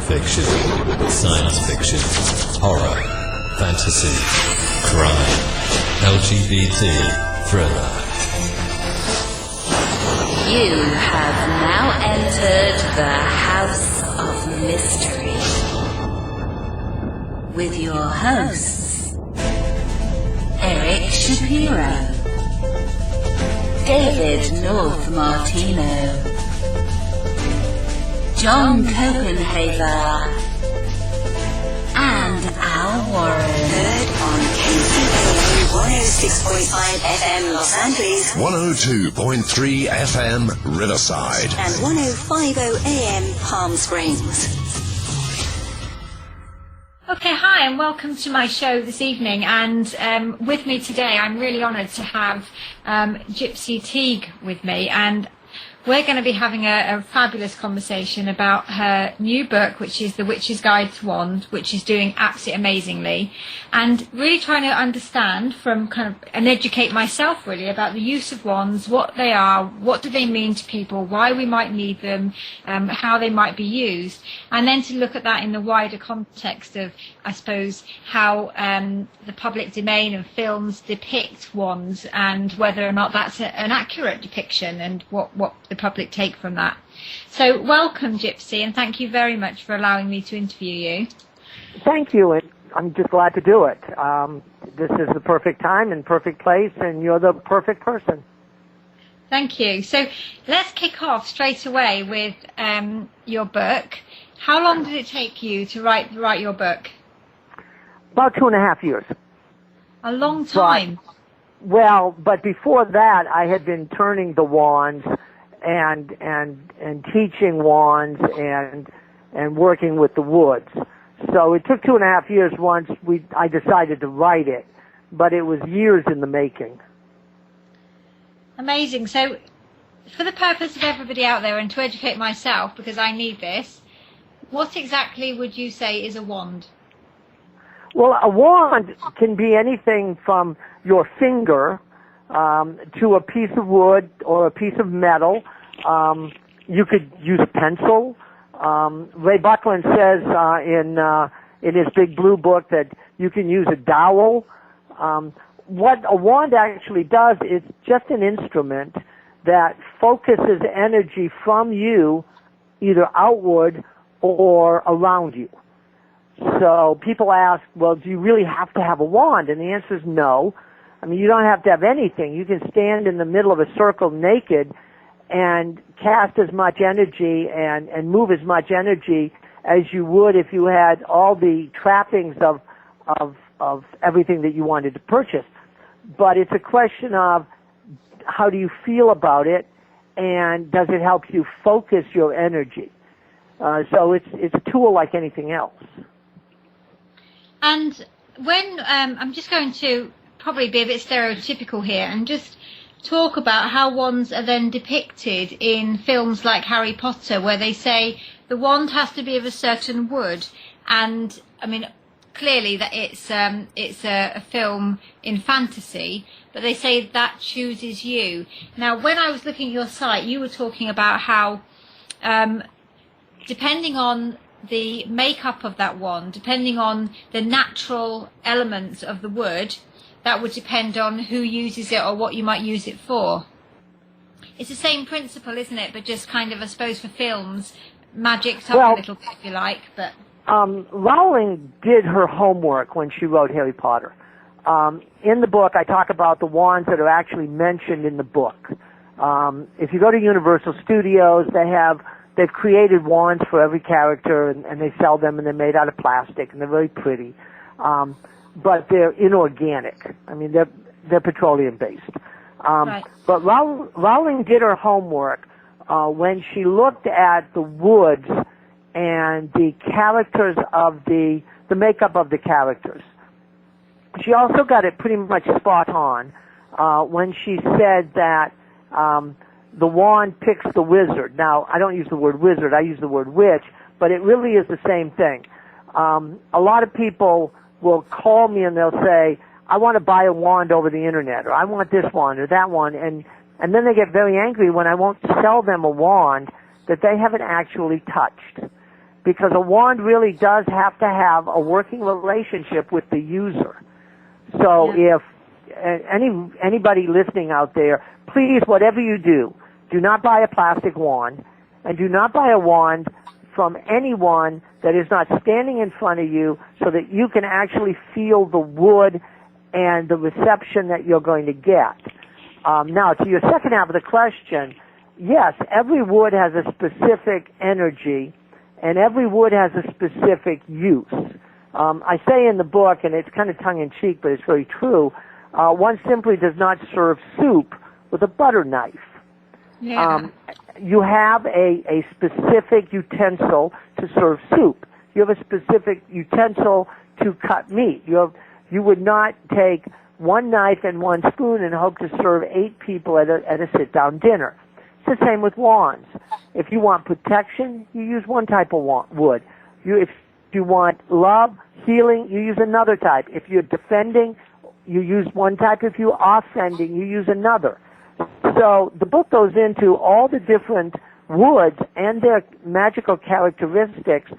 fiction, science fiction, horror, fantasy, crime, LGBT, thriller. You have now entered the House of Mystery with your hosts, Eric Shapiro, David North Martino, John Copenhaver, and Al Warren. Heard on KCAA 106.5 FM Los Angeles, 102.3 FM Riverside, and 105.0 AM Palm Springs. Okay, hi and welcome to my show this evening, and with me today I'm really honoured to have Gypsy Teague with me, and we're going to be having a fabulous conversation about her new book, which is The Witch's Guide to Wand, which is doing absolutely amazingly, and really trying to understand from and educate myself really about the use of wands, what they are, what do they mean to people, why we might need them, how they might be used, and then to look at that in the wider context of, I suppose, how the public domain and films depict wands and whether or not that's an accurate depiction and what the public take from that. So welcome, Gypsy, and thank you very much for allowing me to interview you. Thank you, and I'm just glad to do it. This is the perfect time and perfect place, and you're the perfect person. Thank you. So let's kick off straight away with your book. How long did it take you to write your book? About 2.5 years. A long time. But before that, I had been turning the wands and teaching wands and working with the woods. So it took 2.5 years once I decided to write it, but it was years in the making. Amazing. So for the purpose of everybody out there and to educate myself, because I need this, what exactly would you say is a wand? Well, a wand can be anything from your finger to a piece of wood or a piece of metal. You could use a pencil. Ray Buckland says in his big blue book that you can use a dowel. What a wand actually does is just an instrument that focuses energy from you either outward or around you. So people ask, well, do you really have to have a wand? And the answer is no. I mean, you don't have to have anything. You can stand in the middle of a circle naked and cast as much energy and move as much energy as you would if you had all the trappings of everything that you wanted to purchase. But it's a question of how do you feel about it, and does it help you focus your energy? So it's a tool like anything else. And when I'm just going to probably be a bit stereotypical here and just talk about how wands are then depicted in films like Harry Potter, where they say the wand has to be of a certain wood, and I mean clearly that it's a film in fantasy, but they say that chooses you. Now, when I was looking at your site, you were talking about how depending on the makeup of that wand, depending on the natural elements of the wood, that would depend on who uses it or what you might use it for. It's the same principle, isn't it? But just kind of, I suppose, for films, magicked up a little bit, if you like. But Rowling did her homework when she wrote Harry Potter. In the book, I talk about the wands that are actually mentioned in the book. If you go to Universal Studios, they've created wands for every character, and they sell them, and they're made out of plastic, and they're very pretty. But they're inorganic. I mean, they're petroleum-based. Right. But Rowling did her homework when she looked at the woods and the characters of the makeup of the characters. She also got it pretty much spot on when she said that the wand picks the wizard. Now, I don't use the word wizard, I use the word witch, but it really is the same thing. A lot of people will call me and they'll say, I want to buy a wand over the internet, or I want this wand or that one, and then they get very angry when I won't sell them a wand that they haven't actually touched. because a wand really does have to have a working relationship with the user. So if anybody listening out there, please, whatever you do not buy a plastic wand, and do not buy a wand from anyone that is not standing in front of you so that you can actually feel the wood and the reception that you're going to get. Now, to your second half of the question, yes, every wood has a specific energy, and every wood has a specific use. I say in the book, and it's kind of tongue-in-cheek, but it's very true, one simply does not serve soup with a butter knife. Yeah. You have a specific utensil to serve soup. You have a specific utensil to cut meat. You would not take one knife and one spoon and hope to serve 8 people at a sit-down dinner. It's the same with wands. If you want protection, you use one type of wood. If you want love, healing, you use another type. If you're defending, you use one type. If you're offending, you use another. So the book goes into all the different woods and their magical characteristics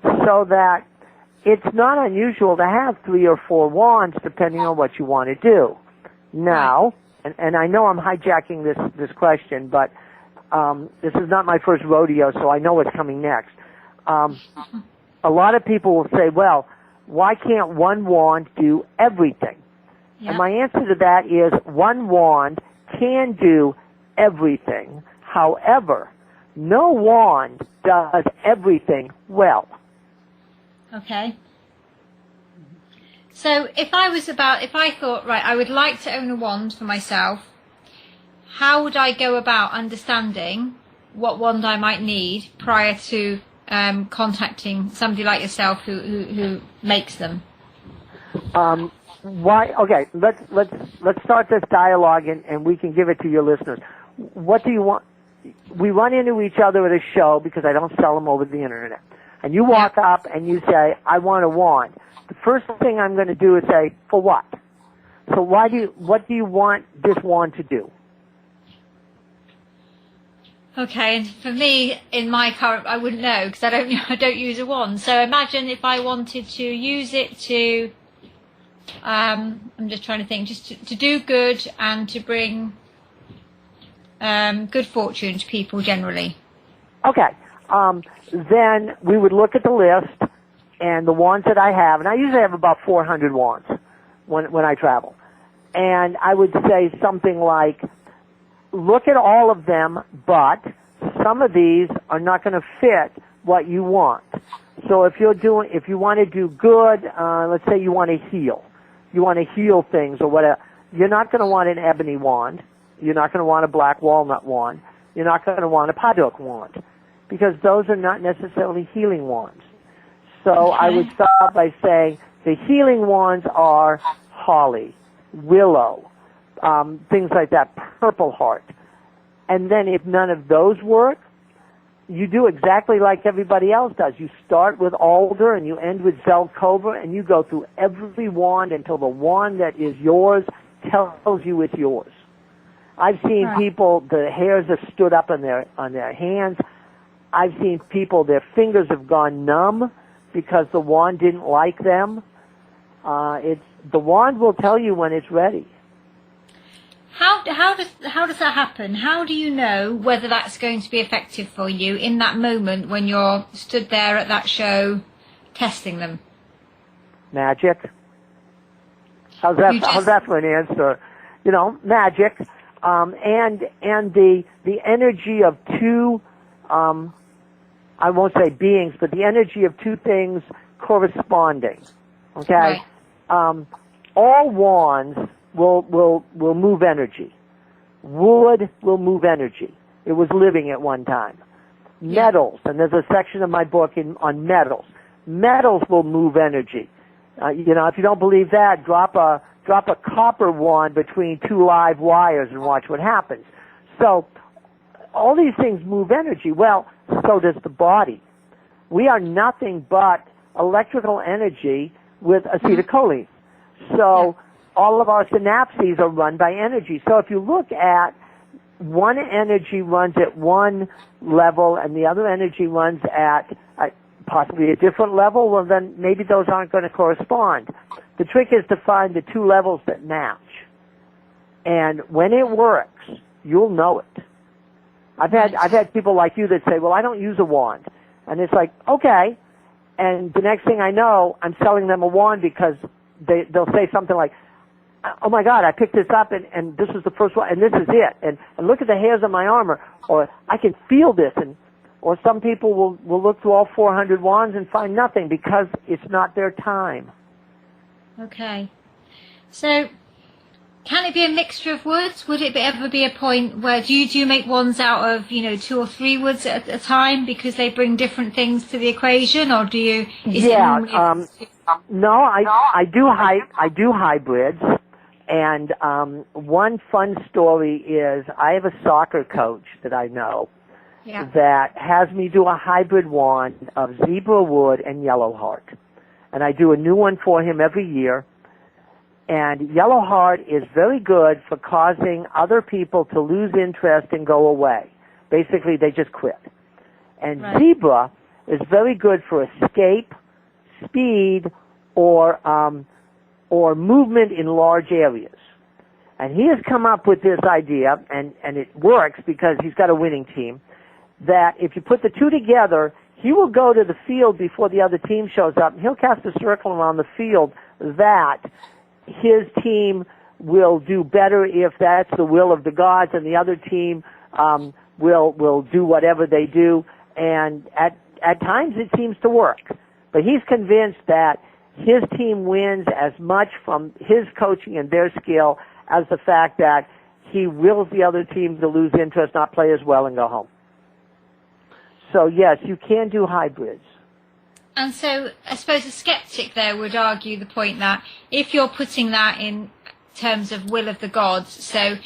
so that it's not unusual to have 3 or 4 wands depending on what you want to do. Now, and I know I'm hijacking this question, but this is not my first rodeo, so I know what's coming next. A lot of people will say, well, why can't one wand do everything? Yeah. And my answer to that is one wand can do everything. However, no wand does everything well. Okay. So if I thought, right, I would like to own a wand for myself, how would I go about understanding what wand I might need prior to contacting somebody like yourself who makes them? Why? Okay, let's start this dialogue and we can give it to your listeners. What do you want? We run into each other at a show because I don't sell them over the internet. And you walk up and you say, I want a wand. The first thing I'm going to do is say, for what? So what do you want this wand to do? Okay, and for me, in my current, I wouldn't know because I don't use a wand. So imagine if I wanted to use it to, I'm just trying to think, just to do good and to bring good fortune to people generally. Okay, then we would look at the list and the wands that I have, and I usually have about 400 wands when I travel. And I would say something like, look at all of them, but some of these are not going to fit what you want. So if you want to do good, let's say you want to heal. You want to heal things or whatever. You're not going to want an ebony wand. You're not going to want a black walnut wand. You're not going to want a paduk wand because those are not necessarily healing wands. So I would start by saying the healing wands are holly, willow, things like that, purple heart. And then if none of those work, you do exactly like everybody else does. You start with alder and you end with zelkova and you go through every wand until the wand that is yours tells you it's yours. I've seen people, the hairs have stood up on their hands. I've seen people, their fingers have gone numb because the wand didn't like them. The wand will tell you when it's ready. How does that happen? How do you know whether that's going to be effective for you in that moment when you're stood there at that show testing them? Magic. How's that for an answer? You know, magic. And the energy of two, I won't say beings, but the energy of two things corresponding. Okay? Right. All wands will move energy. Wood will move energy. It was living at one time. Yeah. Metals, and there's a section of my book on metals. Metals will move energy. If you don't believe that, drop a copper wand between 2 live wires and watch what happens. So all these things move energy. Well, so does the body. We are nothing but electrical energy with acetylcholine. So all of our synapses are run by energy. So if you look at one energy runs at one level and the other energy runs at possibly a different level, well then maybe those aren't going to correspond. The trick is to find the two levels that match. And when it works, you'll know it. I've had people like you that say, well, I don't use a wand. And it's like, okay. And the next thing I know, I'm selling them a wand because they'll say something like, oh my God, I picked this up and this is the first one and this is it. And look at the hairs on my arm, or I can feel this. Or some people will look through all 400 wands and find nothing because it's not their time. Okay. So, can it be a mixture of woods? Would it ever be a point where do you make wands out of 2 or 3 woods at a time because they bring different things to the equation, or do you? No, I do hybrids, and one fun story is I have a soccer coach that I know that has me do a hybrid wand of zebra wood and yellow heart, and I do a new one for him every year. And yellow heart is very good for causing other people to lose interest and go away. Basically, they just quit. And zebra is very good for escape, speed, or movement in large areas. And he has come up with this idea, and it works because he's got a winning team, that if you put the two together, he will go to the field before the other team shows up, and he'll cast a circle around the field that his team will do better if that's the will of the gods, and the other team will do whatever they do. And at times it seems to work. But he's convinced that his team wins as much from his coaching and their skill as the fact that he wills the other team to lose interest, not play as well, and go home. So yes, you can do hybrids. And so I suppose a skeptic there would argue the point that if you're putting that in terms of will of the gods, so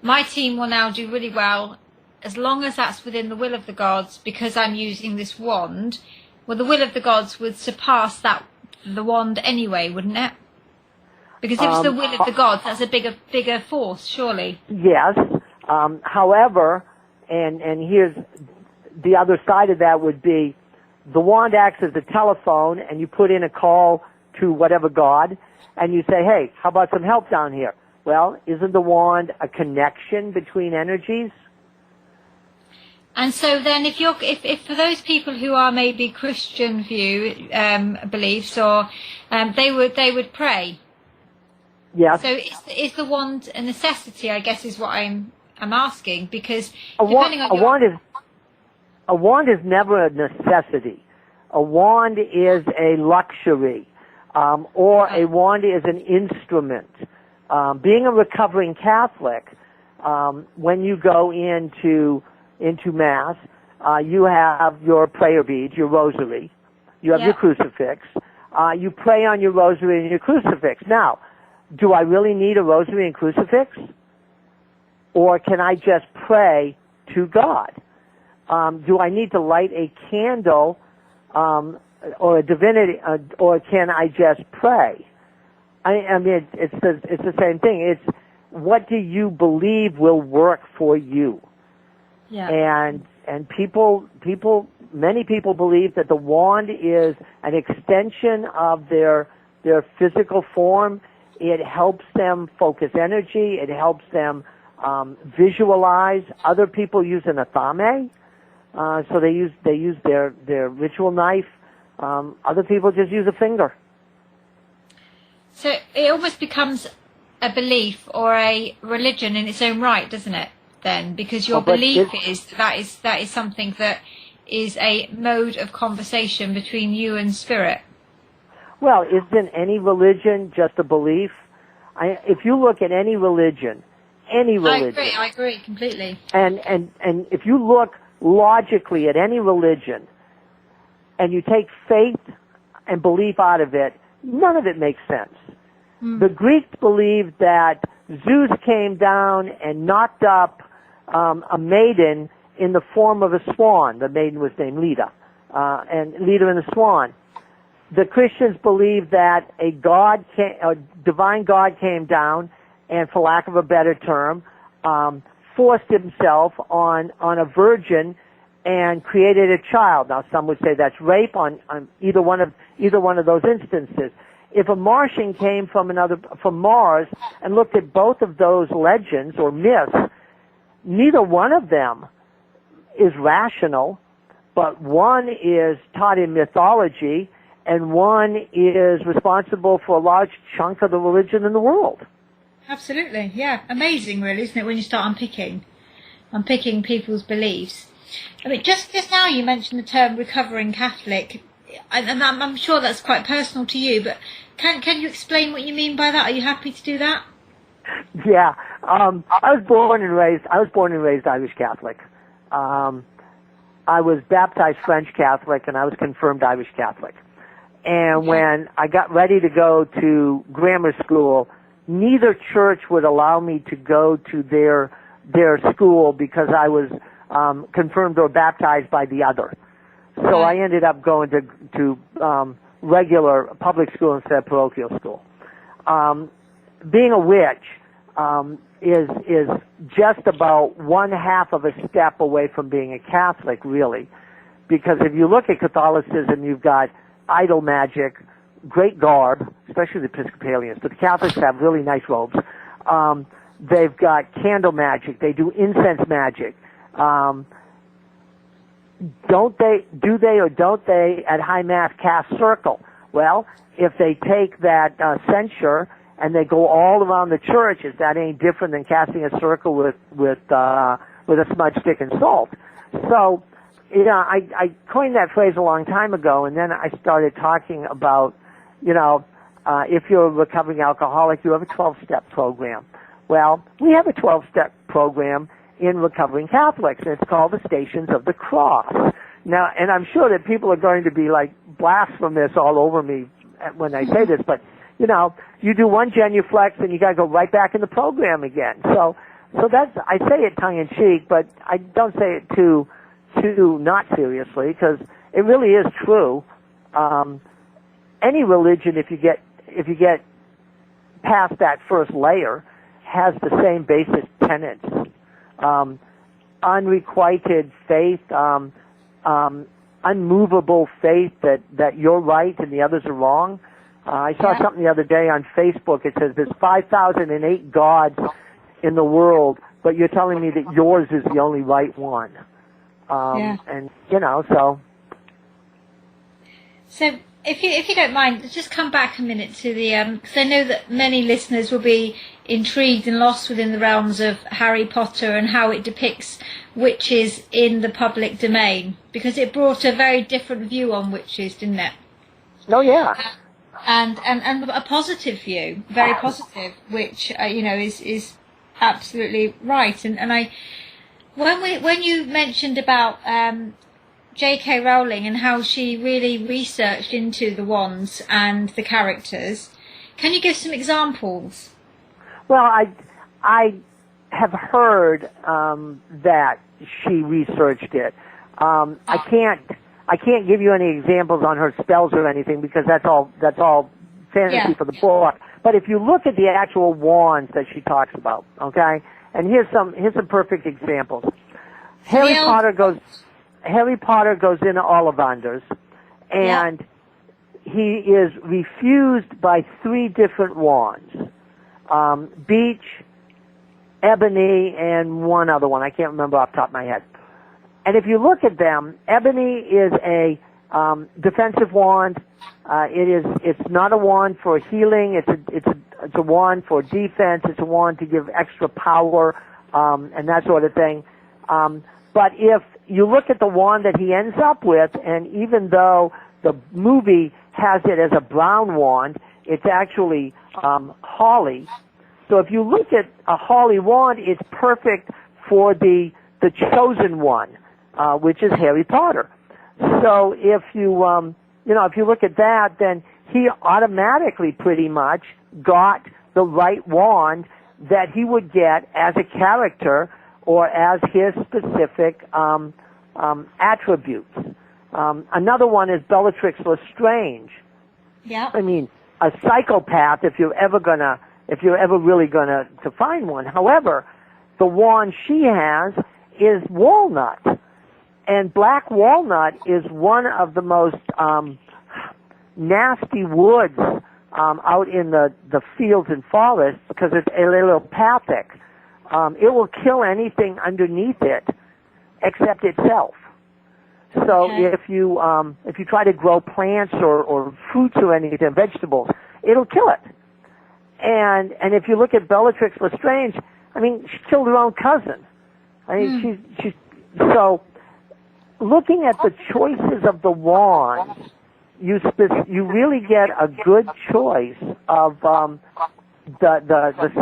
my team will now do really well as long as that's within the will of the gods because I'm using this wand, well, the will of the gods would surpass the wand anyway, wouldn't it? Because if it's the will of the gods, that's a bigger force, surely. Yes. However, and here's the other side of that would be, the wand acts as a telephone, and you put in a call to whatever god, and you say, hey, how about some help down here? Well, isn't the wand a connection between energies? And so then if for those people who are maybe Christian beliefs, or they would pray. Yes. So is the wand a necessity, I guess, is what I'm asking, because a depending on a wand is never a necessity. A wand is a luxury, or a wand is an instrument. Being a recovering Catholic, when you go into Mass, you have your prayer beads, your rosary, you have your crucifix. You pray on your rosary and your crucifix. Now, do I really need a rosary and crucifix? Or can I just pray to God? Do I need to light a candle or a divinity, or can I just pray? I mean, it's the same thing. It's what do you believe will work for you? Yeah. And many people believe that the wand is an extension of their physical form. It helps them focus energy. It helps them visualize. Other people use an athame. So they use their ritual knife. Other people just use a finger. So it almost becomes a belief or a religion in its own right, doesn't it? Then, because your belief is that is something that is a mode of conversation between you and spirit. Well, isn't any religion just a belief? If you look at any religion. I agree completely. And if you look logically at any religion, and you take faith and belief out of it, none of it makes sense. The Greeks believed that Zeus came down and knocked up a maiden in the form of a swan. The maiden was named Leda, and Leda and the swan. The Christians believed that a divine God came down, and for lack of a better term, forced himself on a virgin and created a child. Now, some would say that's rape on either one of those instances. If a Martian came from Mars and looked at both of those legends or myths, neither one of them is rational, but one is taught in mythology, and one is responsible for a large chunk of the religion in the world. Absolutely, yeah. Amazing, really, isn't it, when you start unpicking people's beliefs. I mean, just now you mentioned the term recovering Catholic, and I'm sure that's quite personal to you, but can you explain what you mean by that? Are you happy to do that? Yeah. I was born and raised Irish Catholic. I was baptized French Catholic, and I was confirmed Irish Catholic. And when I got ready to go to grammar school, neither church would allow me to go to their school because I was confirmed or baptized by the other. So I ended up going to regular public school instead of parochial school. Being a witch is just about one half of a step away from being a Catholic, really, because if you look at Catholicism, you've got idol magic, great garb, especially the Episcopalians, but the Catholics have really nice robes. They've got candle magic. They do incense magic. Don't they at High Mass cast circle? Well, if they take that censer and they go all around the church, is that any different than casting a circle with a smudge stick and salt? So, I coined that phrase a long time ago, and then I started talking about, if you're a recovering alcoholic, you have a 12-step program. Well, we have a 12-step program in recovering Catholics, and it's called the Stations of the Cross. Now, and I'm sure that people are going to be like blasphemous all over me when I say this, but you do one genuflex and you got to go right back in the program again. So that's, I say it tongue in cheek, but I don't say it too not seriously, because it really is true. Any religion, if you get past that first layer, has the same basic tenets. Unrequited faith, unmovable faith that you're right and the others are wrong. I saw something the other day on Facebook. It says there's 5,008 gods in the world, but you're telling me that yours is the only right one. And so. So, if you don't mind, just come back a minute to the because I know that many listeners will be intrigued and lost within the realms of Harry Potter and how it depicts witches in the public domain, because it brought a very different view on witches, didn't it? Oh yeah. And a positive view, very positive, which is absolutely right. And I, when you mentioned about J.K. Rowling and how she really researched into the wands and the characters, can you give some examples? Well, I have heard that she researched it. I can't give you any examples on her spells or anything, because that's all fantasy for the book. But if you look at the actual wands that she talks about, okay, and here's some perfect examples. Harry Potter goes into Ollivanders, and he is refused by 3 different wands: beech, ebony, and one other one. I can't remember off the top of my head. And if you look at them, ebony is a defensive wand. It's not a wand for healing. It's a wand for defense. It's a wand to give extra power and that sort of thing. But if you look at the wand that he ends up with, and even though the movie has it as a brown wand, it's actually holly. So if you look at a holly wand, it's perfect for the chosen one, which is Harry Potter. So if you look at that, then he automatically pretty much got the right wand that he would get as a character or as his specific attributes. Another one is Bellatrix Lestrange. Yeah. I mean, a psychopath if you're ever really gonna to find one. However, the wand she has is walnut. And black walnut is one of the most nasty woods out in the fields and forests because it's allelopathic. It will kill anything underneath it except itself. So if you try to grow plants or fruits or anything, vegetables, it'll kill it. And if you look at Bellatrix Lestrange, I mean, she killed her own cousin. I mean, she's so looking at the choices of the wands, you really get a good choice of the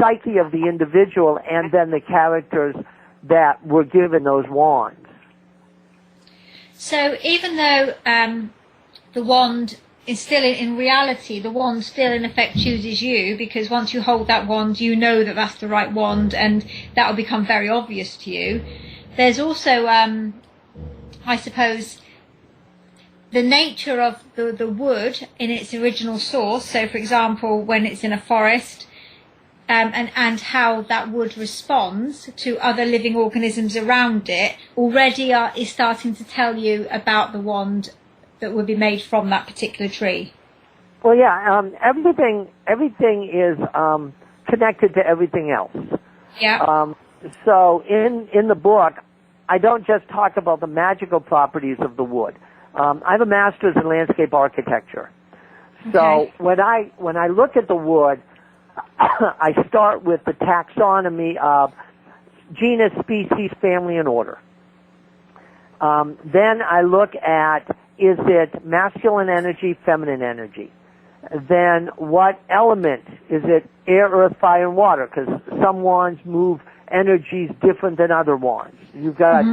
psyche of the individual and then the characters that were given those wands. So even though the wand is still in reality, the wand still in effect chooses you, because once you hold that wand, you know that that's the right wand, and that will become very obvious to you. There's also, I suppose, the nature of the wood in its original source. So, for example, when it's in a forest, and how that wood responds to other living organisms around it, already is starting to tell you about the wand that would be made from that particular tree. Well, yeah, everything is connected to everything else. Yeah. So in the book, I don't just talk about the magical properties of the wood. I have a master's in landscape architecture. So when I look at the wood, I start with the taxonomy of genus, species, family, and order. Then I look at, is it masculine energy, feminine energy? Then what element? Is it air, earth, fire, and water? Because some wands move energies different than other wands. You got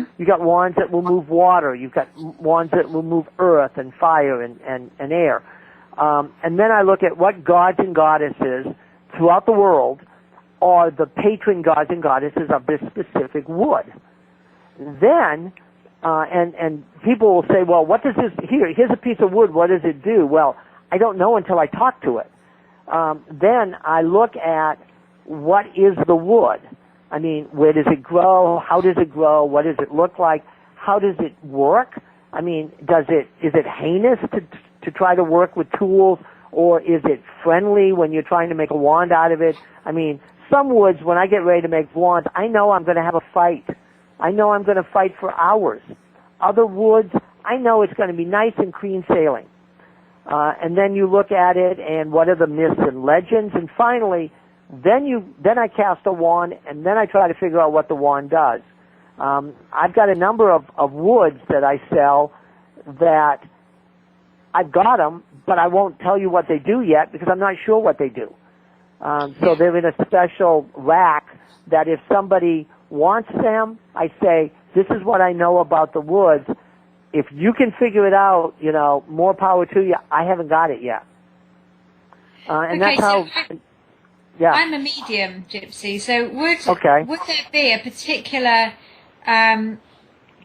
wands that will move water. You've got wands that will move earth and fire and air. And then I look at what gods and goddesses throughout the world are the patron gods and goddesses of this specific wood. Then, and people will say, well, what does this, here's a piece of wood, what does it do? Well, I don't know until I talk to it. Then I look at what is the wood. I mean, where does it grow? How does it grow? What does it look like? How does it work? I mean, is it heinous to try to work with tools, or is it friendly when you're trying to make a wand out of it? I mean, some woods, when I get ready to make wands, I know I'm going to have a fight. I know I'm going to fight for hours. Other woods, I know it's going to be nice and clean sailing. And then you look at it, and what are the myths and legends? And finally, then I cast a wand, and then I try to figure out what the wand does. I've got a number of woods that I sell that I've got them, but I won't tell you what they do yet because I'm not sure what they do. So they're in a special rack that if somebody wants them, I say, this is what I know about the woods. If you can figure it out, more power to you. I haven't got it yet. And that's how... Yeah. I'm a medium, Gypsy, so would there be a particular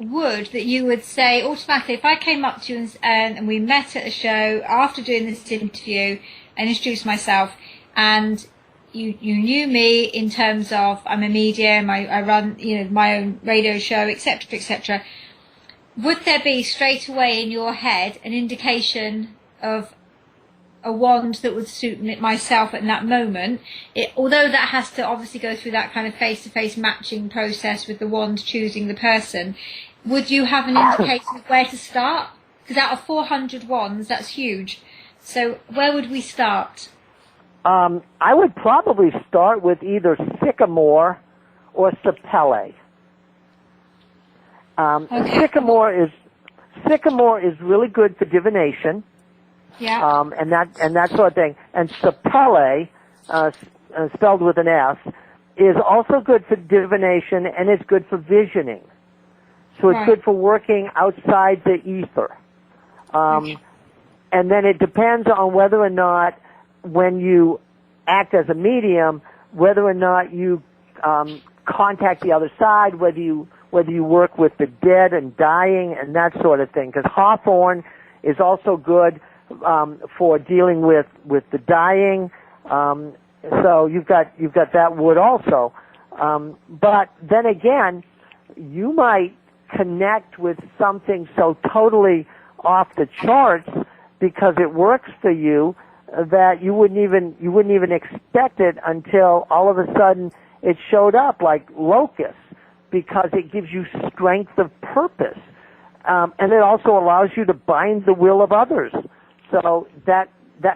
wood that you would say automatically, if I came up to you and we met at a show after doing this interview and introduced myself, and you knew me in terms of I'm a medium, I run my own radio show, etc., etc., would there be straight away in your head an indication of a wand that would suit myself at that moment, although that has to obviously go through that kind of face-to-face matching process with the wand choosing the person, would you have an indication of where to start? Because out of 400 wands, that's huge. So where would we start? I would probably start with either sycamore or sapele. Sycamore is really good for divination. Yeah. And that sort of thing. And sapele, spelled with an S, is also good for divination, and it's good for visioning. So it's good for working outside the ether. And then it depends on whether or not, when you act as a medium, whether or not you contact the other side, whether you work with the dead and dying and that sort of thing. Because hawthorn is also good for dealing with the dying. So you've got that wood also. But then again, you might connect with something so totally off the charts because it works for you that you wouldn't even expect it until all of a sudden it showed up like locusts, because it gives you strength of purpose. And it also allows you to bind the will of others. So that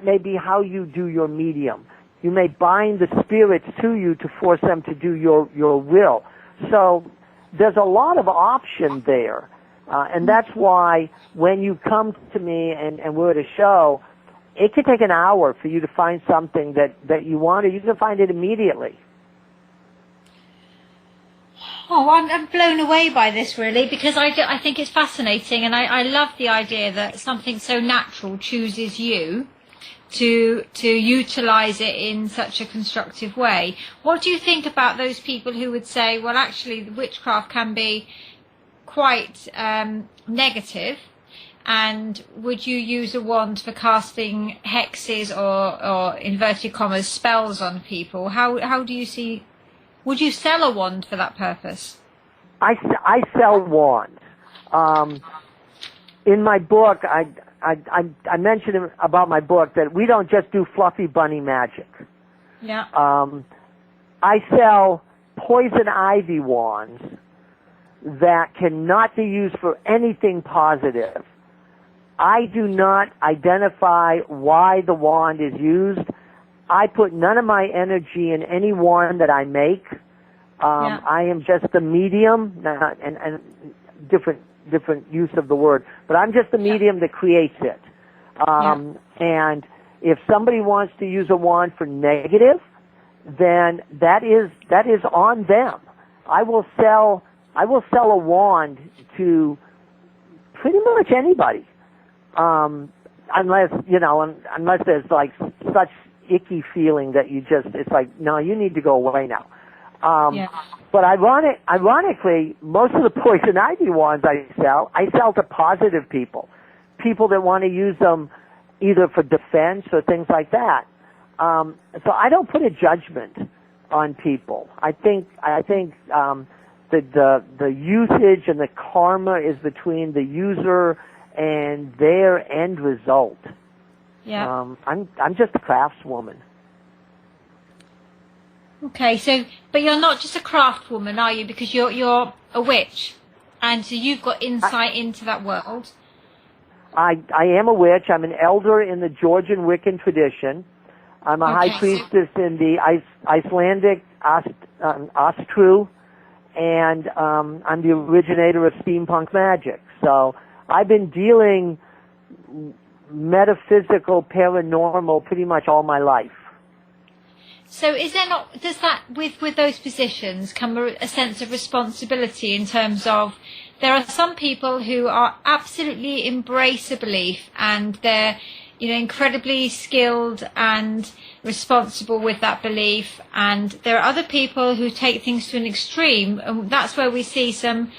may be how you do your medium. You may bind the spirits to you to force them to do your will. So there's a lot of option there. And that's why when you come to me and we're at a show, it can take an hour for you to find something that you want, or you can find it immediately. Oh, I'm blown away by this, really, because I think it's fascinating, and I love the idea that something so natural chooses you to utilize it in such a constructive way. What do you think about those people who would say, well, actually, the witchcraft can be quite negative, and would you use a wand for casting hexes or inverted commas spells on people? How do you see? Would you sell a wand for that purpose? I sell wands. In my book, I mentioned about my book that we don't just do fluffy bunny magic. Yeah. I sell poison ivy wands that cannot be used for anything positive. I do not identify why the wand is used. I put none of my energy in any wand that I make. I am just the medium, and different use of the word, but I'm just the medium that creates it. And if somebody wants to use a wand for negative, then that is on them. I will sell a wand to pretty much anybody, unless there's like such icky feeling that it's like, no, you need to go away now. But ironically, most of the poison ivy wands I sell to positive people that want to use them either for defense or things like that. So I don't put a judgment on people. I think the usage and the karma is between the user and their end result. Yeah. I'm just a craftswoman. Okay, but you're not just a craftswoman, are you? Because you're a witch, and so you've got insight into that world. I am a witch. I'm an elder in the Georgian Wiccan tradition. I'm a high priestess in the Icelandic Ostru, and I'm the originator of steampunk magic. So I've been dealing metaphysical, paranormal pretty much all my life. So does that, with those positions, come a sense of responsibility in terms of, there are some people who are absolutely embrace a belief and they're, incredibly skilled and responsible with that belief, and there are other people who take things to an extreme, and that's where we see some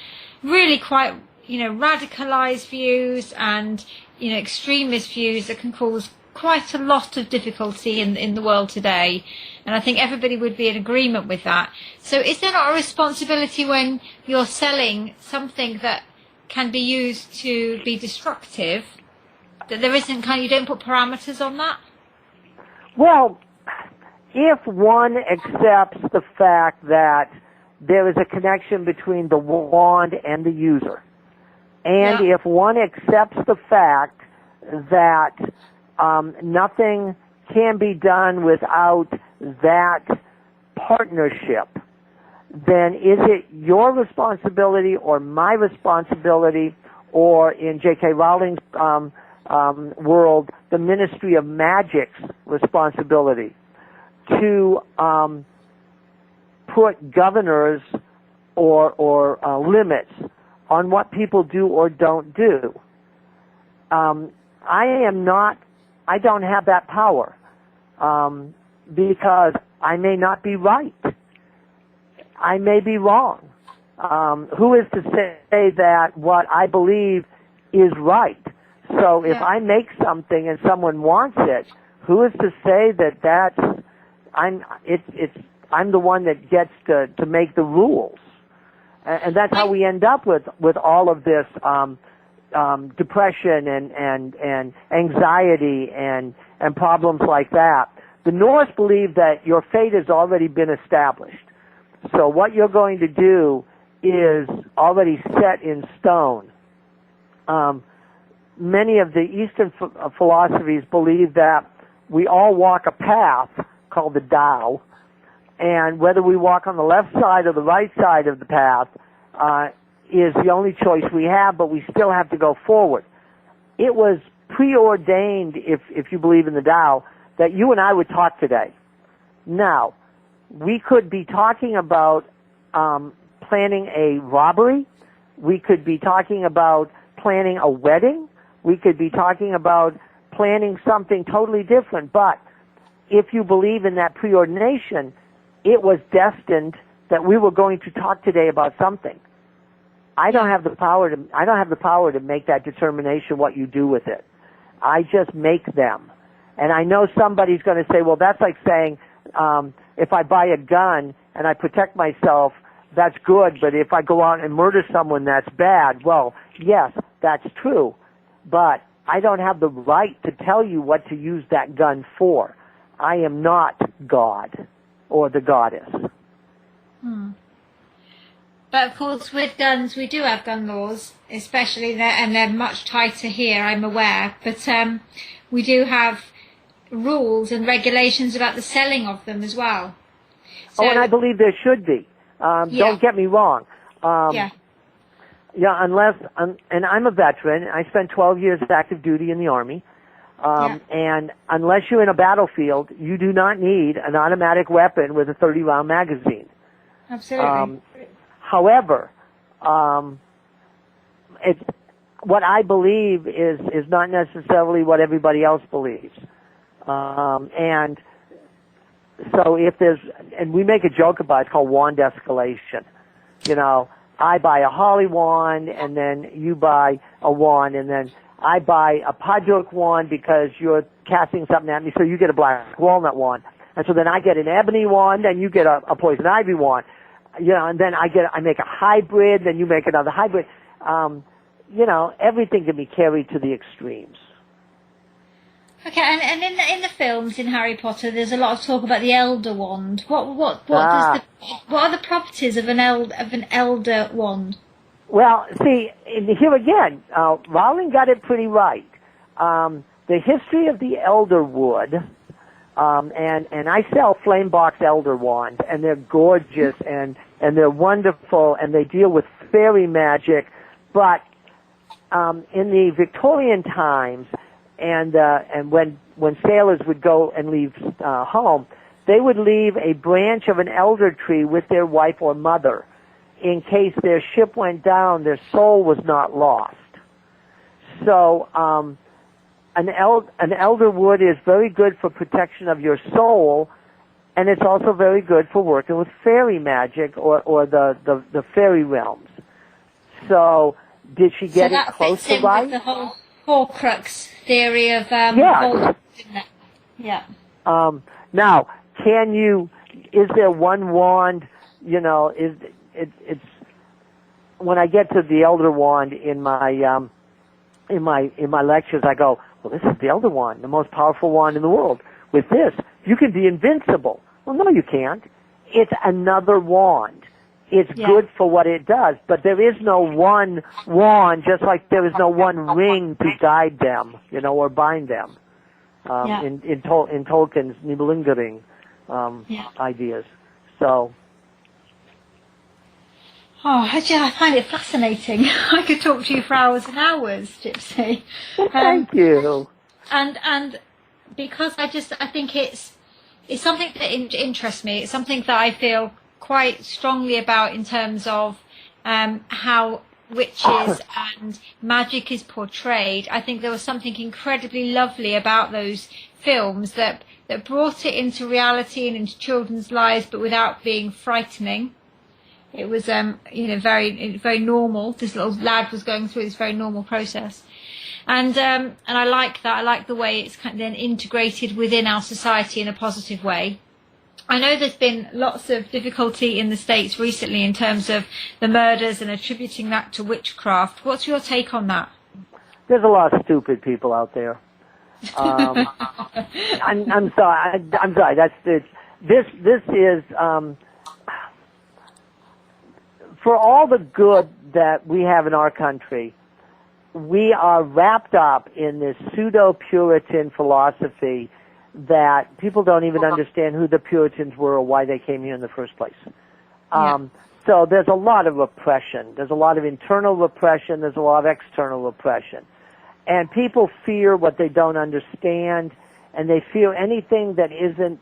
really quite, radicalized views and, extremist views that can cause quite a lot of difficulty in the world today, and I think everybody would be in agreement with that. So is there not a responsibility when you're selling something that can be used to be destructive, that there isn't you don't put parameters on that? Well, if one accepts the fact that there is a connection between the wand and the user, and if one accepts the fact that nothing can be done without that partnership, then is it your responsibility or my responsibility, or in J.K. Rowling's world, the Ministry of Magic's responsibility to put governors or limits on what people do or don't do? I don't have that power, because I may not be right. I may be wrong. Who is to say that what I believe is right? So if I make something and someone wants it, who is to say that I'm the one that gets to make the rules? And that's how we end up with all of this depression and anxiety and problems like that. The Norse believe that your fate has already been established. So what you're going to do is already set in stone. Many of the Eastern philosophies believe that we all walk a path called the Tao, and whether we walk on the left side or the right side of the path is the only choice we have, but we still have to go forward. It was preordained, if you believe in the Tao, that you and I would talk today. Now, we could be talking about planning a robbery. We could be talking about planning a wedding. We could be talking about planning something totally different. But if you believe in that preordination, it was destined that we were going to talk today about something. I don't have the power to make that determination what you do with it. I just make them. And I know somebody's going to say, well, that's like saying, if I buy a gun and I protect myself, that's good, but if I go out and murder someone, that's bad. Well, yes, that's true, but I don't have the right to tell you what to use that gun for. I am not God or the goddess. But of course, with guns, we do have gun laws, especially there, and they're much tighter here, I'm aware. But we do have rules and regulations about the selling of them as well. So, and I believe there should be. Don't get me wrong. Yeah, unless, and I'm a veteran. I spent 12 years active duty in the Army. And unless you're in a battlefield, you do not need an automatic weapon with a 30-round magazine. Absolutely. However, it's what I believe is not necessarily what everybody else believes. And so if there's, and we make a joke about it, it's called wand escalation. You know, I buy a holly wand, and then you buy a wand, and then I buy a Paduk wand because you're casting something at me, so you get a black walnut wand. And so then I get an ebony wand, and you get a poison ivy wand. You know, and then I make a hybrid, then you make another hybrid. You know, everything can be carried to the extremes. Okay, and in the films in Harry Potter, there's a lot of talk about the Elder Wand. What are the properties of an Elder Wand? Well, see, here again, Rowling got it pretty right. The history of the Elder Wood, and I sell flame box Elder Wands, and they're gorgeous and they're wonderful, and they deal with fairy magic. But in the Victorian times, and when sailors would go and leave home, they would leave a branch of an elder tree with their wife or mother in case their ship went down, their soul was not lost. So an elder wood is very good for protection of your soul, and it's also very good for working with fairy magic or the fairy realms. So did she get it close to right? With the whole Horcrux theory of Yeah. Now, is there one wand, you know, it's when I get to the Elder Wand in my lectures, I go, well, this is the Elder Wand, the most powerful wand in the world. With this, you can be invincible. Well, no, you can't. It's another wand. It's good for what it does, but there is no one wand, just like there is no one ring to guide them, you know, or bind them. In Tolkien's Nibelungering ideas. So. Oh, I find it fascinating. I could talk to you for hours and hours, Gypsy. Thank you. And because I think it's something that interests me. It's something that I feel quite strongly about in terms of how witches and magic is portrayed. I think there was something incredibly lovely about those films that brought it into reality and into children's lives, but without being frightening. It was, very normal. This little lad was going through this very normal process, and I like that. I like the way it's kind of then integrated within our society in a positive way. I know there's been lots of difficulty in the States recently in terms of the murders and attributing that to witchcraft. What's your take on that? There's a lot of stupid people out there. I'm sorry. I'm sorry. This is for all the good that we have in our country. We are wrapped up in this pseudo-Puritan philosophy that people don't even understand who the Puritans were or why they came here in the first place. So there's a lot of repression. There's a lot of internal repression. There's a lot of external repression. And people fear what they don't understand, and they fear anything that isn't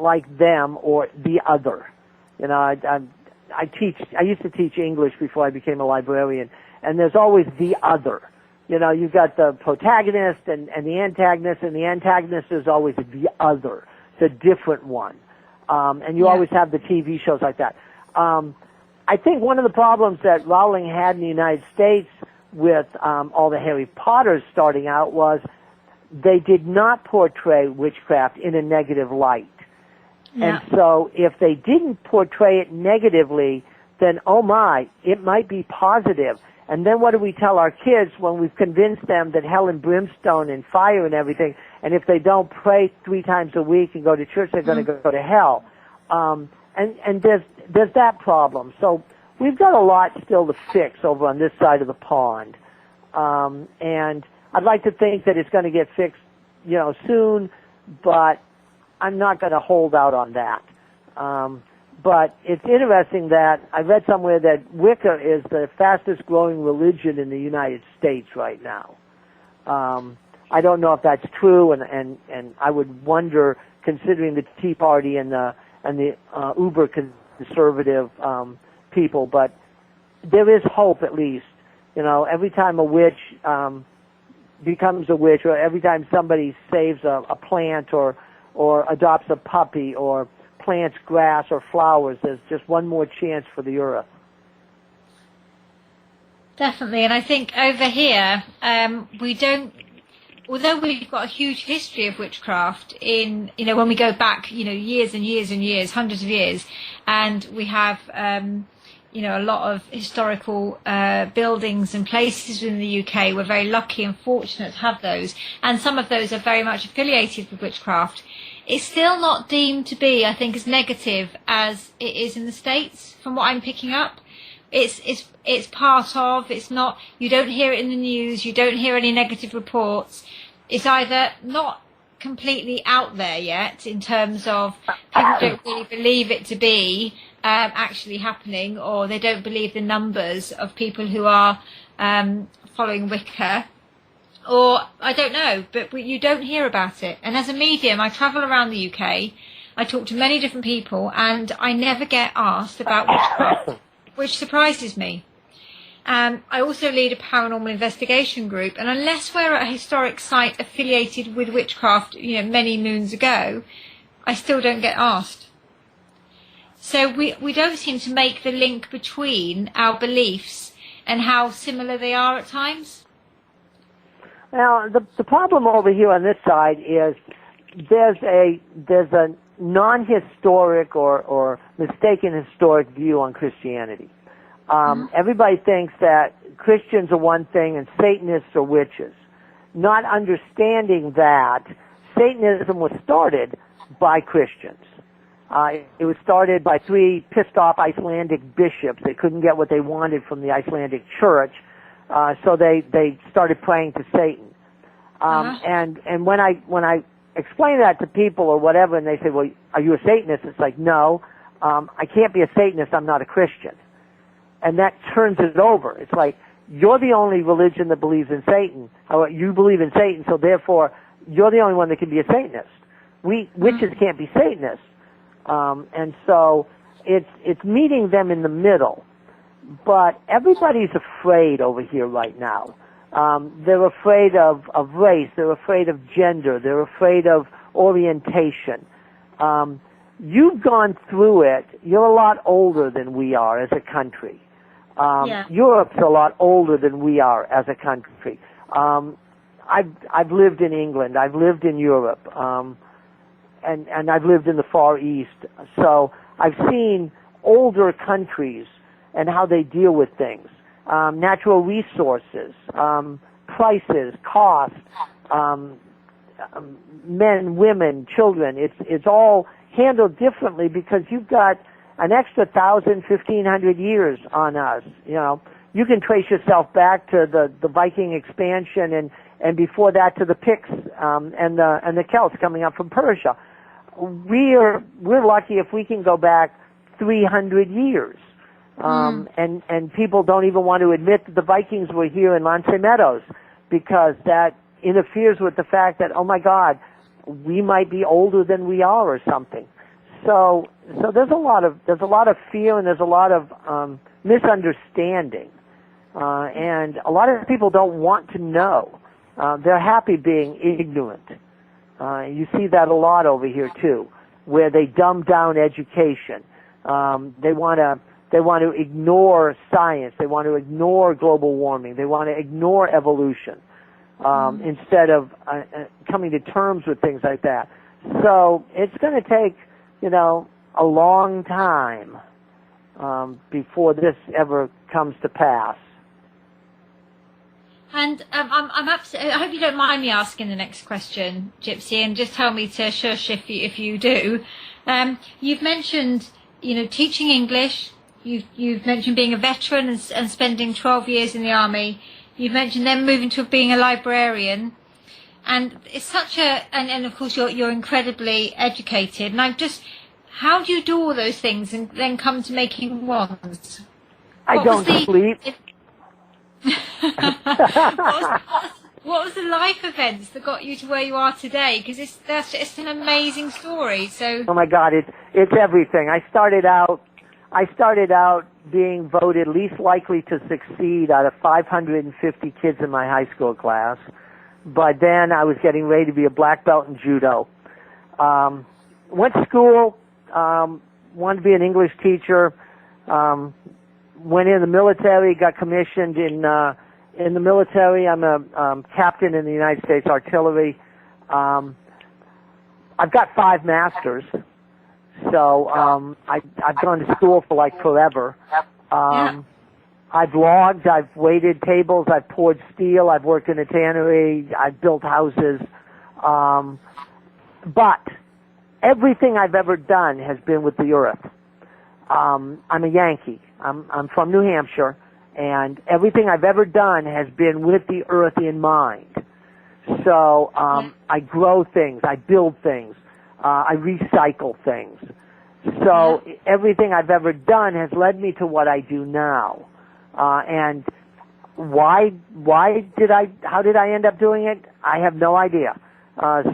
like them or the other. You know, I used to teach English before I became a librarian, and there's always the other. You know, you've got the protagonist and the antagonist, and the antagonist is always the other, the different one. And you always have the TV shows like that. I think one of the problems that Rowling had in the United States with all the Harry Potters starting out was they did not portray witchcraft in a negative light. And so if they didn't portray it negatively, then, oh my, it might be positive. And then what do we tell our kids when we've convinced them that hell and brimstone and fire and everything, and if they don't pray 3 times a week and go to church, they're going to go to hell. And there's that problem. So we've got a lot still to fix over on this side of the pond. And I'd like to think that it's going to get fixed, you know, soon, but I'm not going to hold out on that. But it's interesting that I read somewhere that Wicca is the fastest growing religion in the United States right now. I don't know if that's true, and I would wonder, considering the Tea Party and the uber conservative people, but there is hope at least. You know, every time a witch becomes a witch, or every time somebody saves a plant or adopts a puppy or plants grass or flowers, there's just one more chance for the earth. Definitely, and I think over here, we don't, although we've got a huge history of witchcraft in, you know, when we go back, you know, years and years and years, hundreds of years, and we have, you know, a lot of historical buildings and places in the UK. We're very lucky and fortunate to have those, and some of those are very much affiliated with witchcraft. It's still not deemed to be, I think, as negative as it is in the States, from what I'm picking up. It's part of, it's not, you don't hear it in the news, you don't hear any negative reports. It's either not completely out there yet in terms of people don't really believe it to be actually happening, or they don't believe the numbers of people who are following Wicca. Or, I don't know, but you don't hear about it. And as a medium, I travel around the UK, I talk to many different people, and I never get asked about witchcraft, which surprises me. I also lead a paranormal investigation group, and unless we're at a historic site affiliated with witchcraft, you know, many moons ago, I still don't get asked. So we don't seem to make the link between our beliefs and how similar they are at times. Now, the problem over here on this side is there's a non-historic or mistaken historic view on Christianity. Everybody thinks that Christians are one thing and Satanists are witches, not understanding that Satanism was started by Christians. It was started by 3 pissed-off Icelandic bishops. They couldn't get what they wanted from the Icelandic church, so they started praying to Satan. And when I explain that to people or whatever, and they say, "Well, are you a Satanist?" It's like, no, I can't be a Satanist. I'm not a Christian. And that turns it over. It's like, you're the only religion that believes in Satan. You believe in Satan, so therefore you're the only one that can be a Satanist. Witches can't be Satanists. And so it's meeting them in the middle. But everybody's afraid over here right now. They're afraid of race. They're afraid of gender. They're afraid of orientation. You've gone through it. You're a lot older than we are as a country. Europe's a lot older than we are as a country. I've lived in England. I've lived in Europe. and I've lived in the Far East, so I've seen older countries and how they deal with things, natural resources, prices, cost, men, women, children. It's all handled differently because you've got an extra 1,000, 1,500 years on us. You know, you can trace yourself back to the Viking expansion and before that to the Picts and the Celts coming up from Persia. We're lucky if we can go back 300 years. And people don't even want to admit that the Vikings were here in Lance Meadows because that interferes with the fact that, oh my God, we might be older than we are or something. So there's a lot of fear and there's a lot of misunderstanding, and a lot of people don't want to know. They're happy being ignorant. You see that a lot over here too, where they dumb down education. They want to ignore science. They want to ignore global warming. They want to ignore evolution instead of coming to terms with things like that. So it's going to take, a long time before this ever comes to pass. And I'm absolutely, I hope you don't mind me asking the next question, Gypsy, and just tell me to shush if you do. You've mentioned, teaching English. You've mentioned being a veteran and spending 12 years in the army. You've mentioned then moving to being a librarian. And it's such and of course you're incredibly educated. And how do you do all those things and then come to making wands? I don't sleep. What was the life events that got you to where you are today? Because it's an amazing story. So. Oh my God, it's everything. I started out being voted least likely to succeed out of 550 kids in my high school class. But then I was getting ready to be a black belt in judo. Went to school, wanted to be an English teacher, went in the military, got commissioned in the military. I'm a captain in the United States Artillery. I've got 5 masters, so I've gone to school for like forever. I've logged, I've waited tables, I've poured steel, I've worked in a tannery, I've built houses. But everything I've ever done has been with the earth. I'm a Yankee. I'm from New Hampshire, and everything I've ever done has been with the earth in mind. So I grow things, I build things, I recycle things. So everything I've ever done has led me to what I do now. And how did I end up doing it? I have no idea.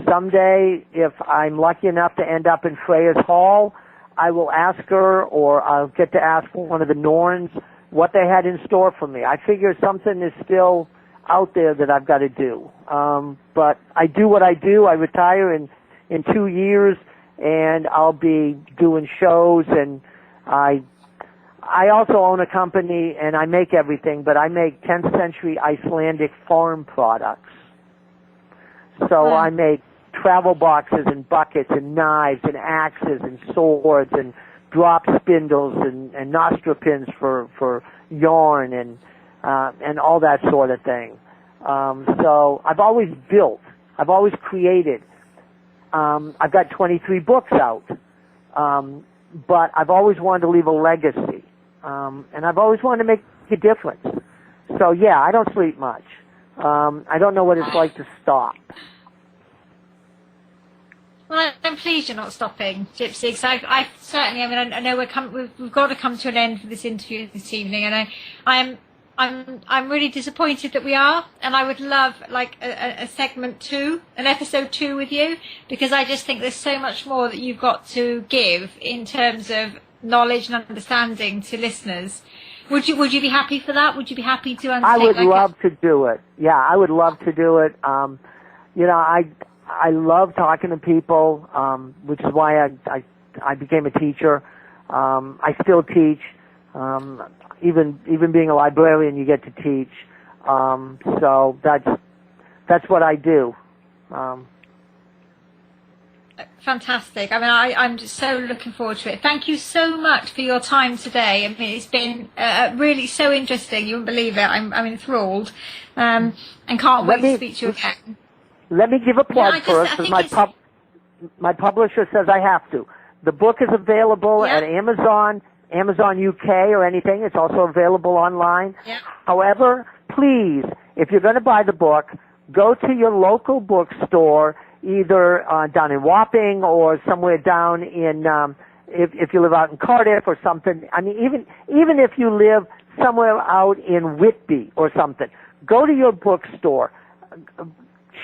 Someday, if I'm lucky enough to end up in Freya's Hall, I will ask her, or I'll get to ask one of the Norns what they had in store for me. I figure something is still out there that I've got to do. But I do what I do. I retire in 2 years, and I'll be doing shows, and I also own a company, and I make everything, but I make 10th century Icelandic farm products. So I make travel boxes and buckets and knives and axes and swords and drop spindles and nostra pins for yarn and all that sort of thing. So I've always built. I've always created. I've got 23 books out. But I've always wanted to leave a legacy. And I've always wanted to make a difference. So yeah, I don't sleep much. I don't know what it's like to stop. Well, I'm pleased you're not stopping, Gypsy, because I certainly, I know we've got to come to an end for this interview this evening, and I'm really disappointed that we are, and I would love like a segment 2, an episode 2 with you, because I just think there's so much more that you've got to give in terms of knowledge and understanding to listeners. Would you be happy for that? Would you be happy to undertake? I would love to do it. Yeah, I would love to do it. I love talking to people, which is why I became a teacher. I still teach. Even being a librarian, you get to teach. So that's what I do. Fantastic. I mean, I'm just so looking forward to it. Thank you so much for your time today. I mean, it's been really so interesting. You wouldn't believe it. I'm enthralled, and can't wait to speak to you again. Let me give a plug first, because my publisher says I have to. The book is available at Amazon UK or anything. It's also available online. Yeah. However, please, if you're going to buy the book, go to your local bookstore, either down in Wapping or somewhere down in, if you live out in Cardiff or something. I mean, even if you live somewhere out in Whitby or something, go to your bookstore,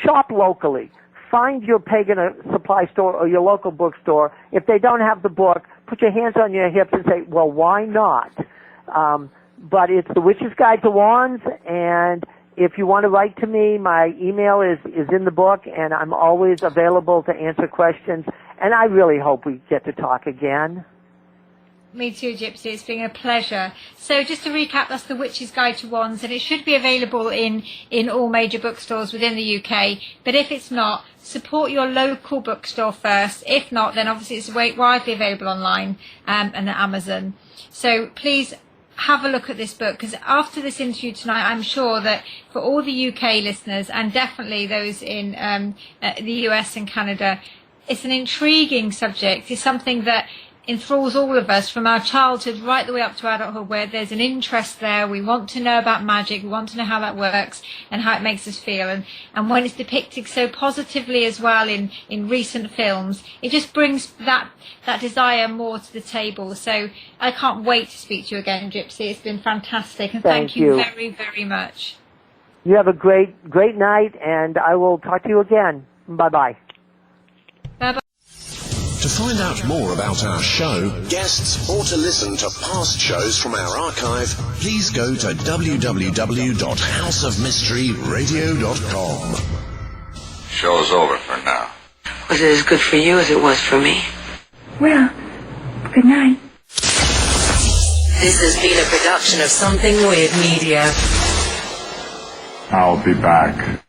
shop locally, find your pagan supply store or your local bookstore. If they don't have the book, put your hands on your hips and say, well, why not? But it's The Witch's Guide to Wands, and if you want to write to me, my email is in the book, and I'm always available to answer questions. And I really hope we get to talk again. Me too, Gypsy. It's been a pleasure. So just to recap, that's The Witch's Guide to Wands, and it should be available in all major bookstores within the UK. But if it's not, support your local bookstore first. If not, then obviously it's widely available online and at Amazon. So please have a look at this book, because after this interview tonight, I'm sure that for all the UK listeners, and definitely those in the US and Canada, it's an intriguing subject. It's something that enthralls all of us from our childhood right the way up to adulthood, where there's an interest there. We want to know about magic. We want to know how that works and how it makes us feel. And when it's depicted so positively as well in recent films, it just brings that desire more to the table. So I can't wait to speak to you again, Gypsy. It's been fantastic. And thank you very, very much. You have a great night, and I will talk to you again. Bye-bye. Bye-bye. To find out more about our show, guests, or to listen to past shows from our archive, please go to www.houseofmysteryradio.com. Show's over for now. Was it as good for you as it was for me? Well, good night. This has been a production of Something Weird Media. I'll be back.